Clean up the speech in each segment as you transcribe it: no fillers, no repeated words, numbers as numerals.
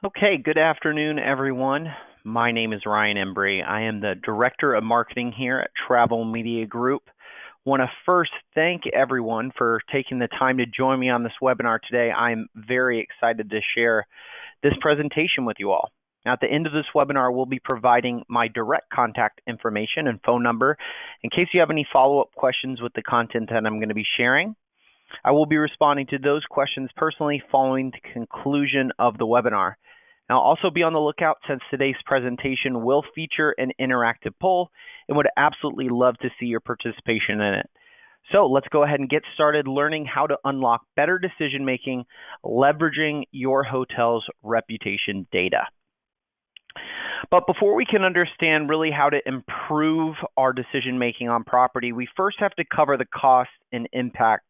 Okay, good afternoon, everyone. My name is Ryan Embry. I am the Director of Marketing here at Travel Media Group. Want to first thank everyone for taking the time to join me on this webinar today. I'm very excited to share this presentation with you all. Now, at the end of this webinar, we'll be providing my direct contact information and phone number in case you have any follow-up questions with the content that I'm going to be sharing. I will be responding to those questions personally following the conclusion of the webinar. Now, also be on the lookout since today's presentation will feature an interactive poll and would absolutely love to see your participation in it. So let's go ahead and get started learning how to unlock better decision making, leveraging your hotel's reputation data. But before we can understand really how to improve our decision making on property, we first have to cover the cost and impact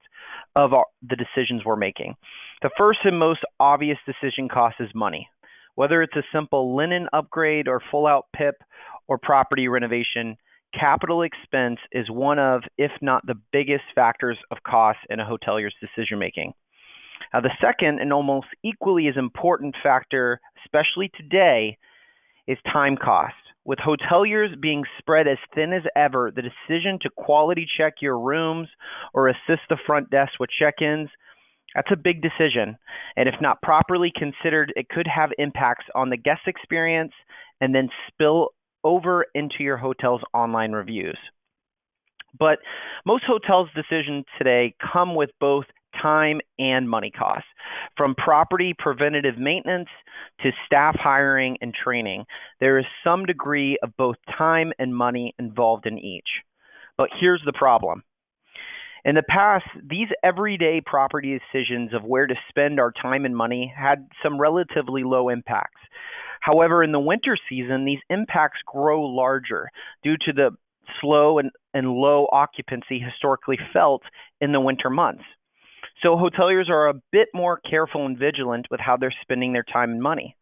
of the decisions we're making. The first and most obvious decision cost is money. Whether it's a simple linen upgrade or full-out PIP or property renovation, capital expense is one of, if not the biggest factors of cost in a hotelier's decision-making. Now, the second and almost equally as important factor, especially today, is time cost. With hoteliers being spread as thin as ever, the decision to quality check your rooms or assist the front desk with check-ins, that's a big decision, and if not properly considered, it could have impacts on the guest experience and then spill over into your hotel's online reviews. But most hotels' decisions today come with both time and money costs, from property preventative maintenance to staff hiring and training. There is some degree of both time and money involved in each. But here's the problem. In the past, these everyday property decisions of where to spend our time and money had some relatively low impacts. However, in the winter season, these impacts grow larger due to the slow and low occupancy historically felt in the winter months. So hoteliers are a bit more careful and vigilant with how they're spending their time and money.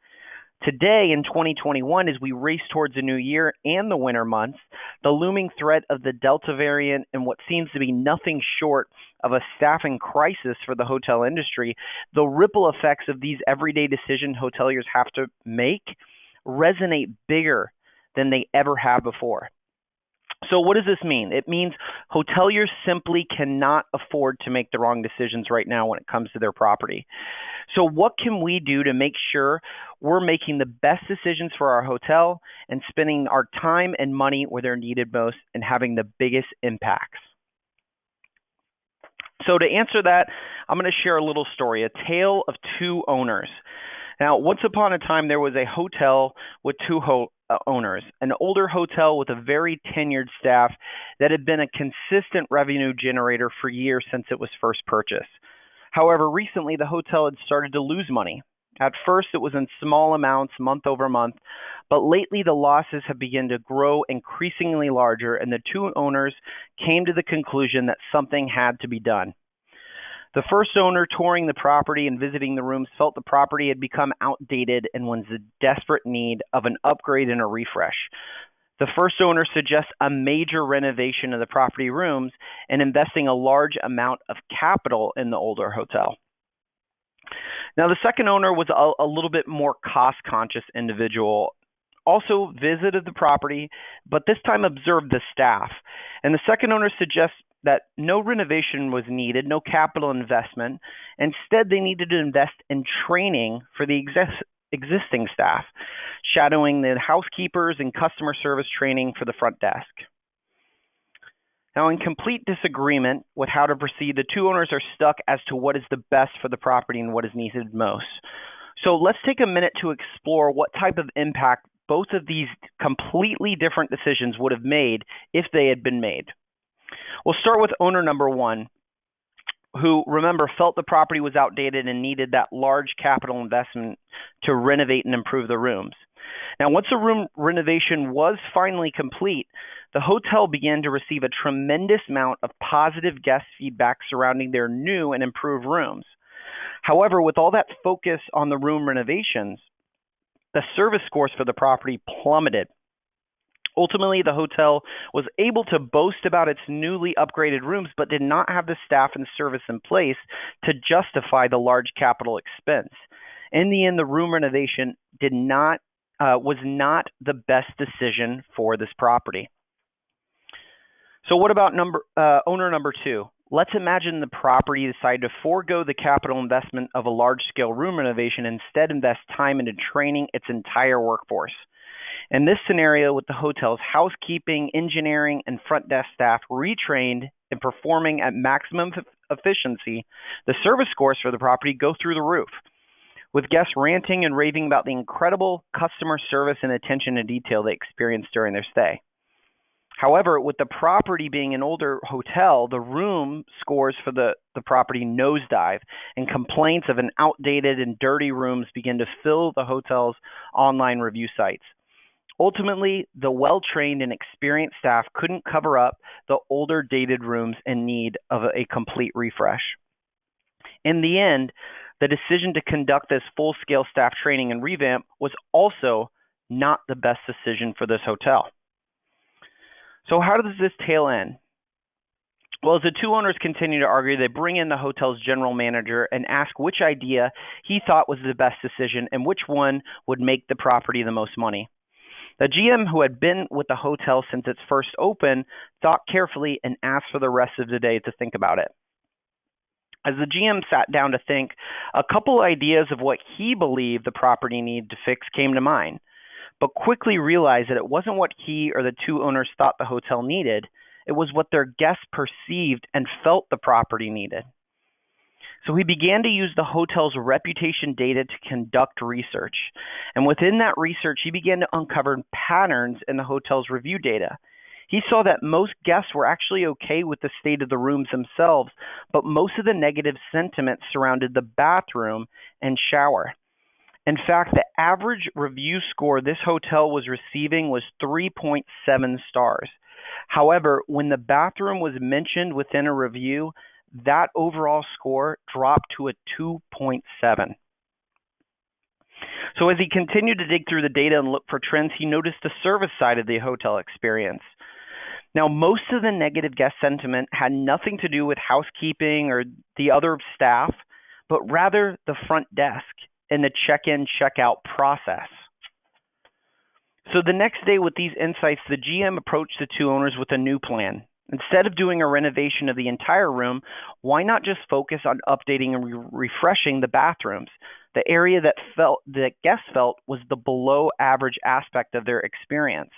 Today, in 2021, as we race towards a new year and the winter months, the looming threat of the Delta variant and what seems to be nothing short of a staffing crisis for the hotel industry, the ripple effects of these everyday decisions hoteliers have to make resonate bigger than they ever have before. So what does this mean? It means hoteliers simply cannot afford to make the wrong decisions right now when it comes to their property. So what can we do to make sure we're making the best decisions for our hotel and spending our time and money where they're needed most and having the biggest impacts? So to answer that, I'm going to share a little story, a tale of two owners. Now, once upon a time, there was a hotel with two owners, an older hotel with a very tenured staff that had been a consistent revenue generator for years since it was first purchased. However, recently, the hotel had started to lose money. At first, it was in small amounts, month over month, but lately the losses have begun to grow increasingly larger, and the two owners came to the conclusion that something had to be done. The first owner touring the property and visiting the rooms felt the property had become outdated and was in desperate need of an upgrade and a refresh. The first owner suggests a major renovation of the property rooms and investing a large amount of capital in the older hotel. Now, the second owner was a little bit more cost-conscious individual, also visited the property, but this time observed the staff. And the second owner suggests that no renovation was needed, no capital investment. Instead, they needed to invest in training for the existing staff, shadowing the housekeepers and customer service training for the front desk. Now, in complete disagreement with how to proceed, the two owners are stuck as to what is the best for the property and what is needed most. So let's take a minute to explore what type of impact both of these completely different decisions would have made if they had been made. We'll start with owner number one, who, remember, felt the property was outdated and needed that large capital investment to renovate and improve the rooms. Now, once the room renovation was finally complete, the hotel began to receive a tremendous amount of positive guest feedback surrounding their new and improved rooms. However, with all that focus on the room renovations, the service scores for the property plummeted. Ultimately, the hotel was able to boast about its newly upgraded rooms, but did not have the staff and service in place to justify the large capital expense. In the end, the room renovation was not the best decision for this property. So what about owner number 2? Let's imagine the property decided to forego the capital investment of a large-scale room renovation and instead invest time into training its entire workforce. In this scenario, with the hotel's housekeeping, engineering, and front desk staff retrained and performing at maximum efficiency, the service scores for the property go through the roof, with guests ranting and raving about the incredible customer service and attention to detail they experienced during their stay. However, with the property being an older hotel, the room scores for the property nosedive, and complaints of an outdated and dirty rooms begin to fill the hotel's online review sites. Ultimately, the well-trained and experienced staff couldn't cover up the older, dated rooms in need of a complete refresh. In the end, the decision to conduct this full-scale staff training and revamp was also not the best decision for this hotel. So how does this tale end? Well, as the two owners continue to argue, they bring in the hotel's general manager and ask which idea he thought was the best decision and which one would make the property the most money. The GM, who had been with the hotel since its first open, thought carefully and asked for the rest of the day to think about it. As the GM sat down to think, a couple ideas of what he believed the property needed to fix came to mind, but quickly realized that it wasn't what he or the two owners thought the hotel needed. It was what their guests perceived and felt the property needed. So he began to use the hotel's reputation data to conduct research. And within that research, he began to uncover patterns in the hotel's review data. He saw that most guests were actually okay with the state of the rooms themselves, but most of the negative sentiment surrounded the bathroom and shower. In fact, the average review score this hotel was receiving was 3.7 stars. However, when the bathroom was mentioned within a review, that overall score dropped to a 2.7. So as he continued to dig through the data and look for trends, he noticed the service side of the hotel experience. Now, most of the negative guest sentiment had nothing to do with housekeeping or the other staff, but rather the front desk and the check-in, check-out process. So the next day, with these insights, the GM approached the two owners with a new plan. Instead of doing a renovation of the entire room, why not just focus on updating and refreshing the bathrooms, the area that guests felt was the below average aspect of their experience?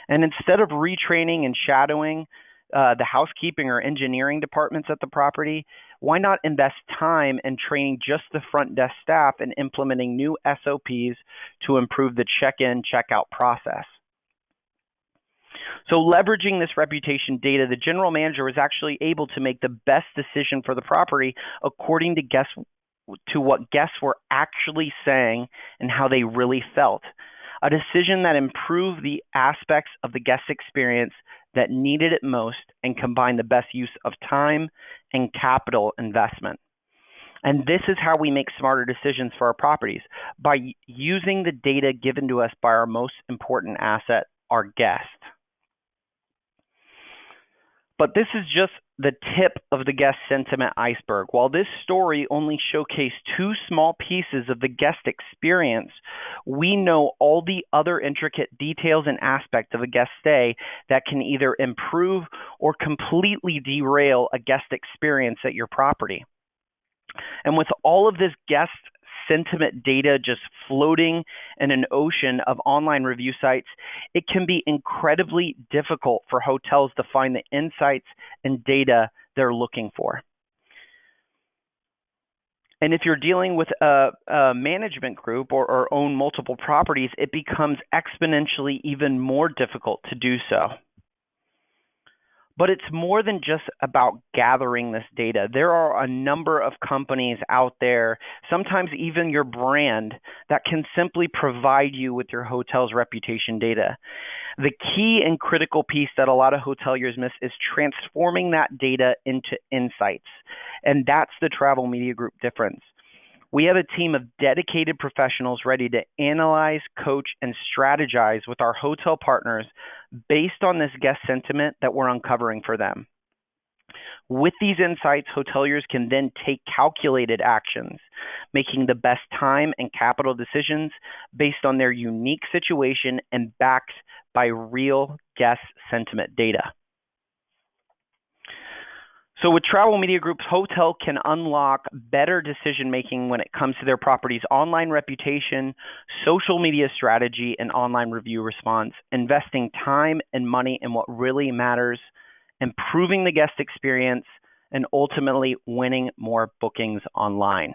And instead of retraining and shadowing the housekeeping or engineering departments at the property, why not invest time in training just the front desk staff and implementing new SOPs to improve the check-in, check-out process? So leveraging this reputation data, the general manager was actually able to make the best decision for the property according to what guests were actually saying and how they really felt. A decision that improved the aspects of the guest experience that needed it most and combined the best use of time and capital investment. And this is how we make smarter decisions for our properties, by using the data given to us by our most important asset, our guest. But this is just the tip of the guest sentiment iceberg. While this story only showcased two small pieces of the guest experience, we know all the other intricate details and aspects of a guest stay that can either improve or completely derail a guest experience at your property. And with all of this guest sentiment data just floating in an ocean of online review sites, it can be incredibly difficult for hotels to find the insights and data they're looking for. And if you're dealing with a management group or own multiple properties, it becomes exponentially even more difficult to do so. But it's more than just about gathering this data. There are a number of companies out there, sometimes even your brand, that can simply provide you with your hotel's reputation data. The key and critical piece that a lot of hoteliers miss is transforming that data into insights. And that's the Travel Media Group difference. We have a team of dedicated professionals ready to analyze, coach, and strategize with our hotel partners based on this guest sentiment that we're uncovering for them. With these insights, hoteliers can then take calculated actions, making the best time and capital decisions based on their unique situation and backed by real guest sentiment data. So with Travel Media Group's hotel can unlock better decision making when it comes to their property's online reputation, social media strategy, and online review response, investing time and money in what really matters, improving the guest experience, and ultimately winning more bookings online.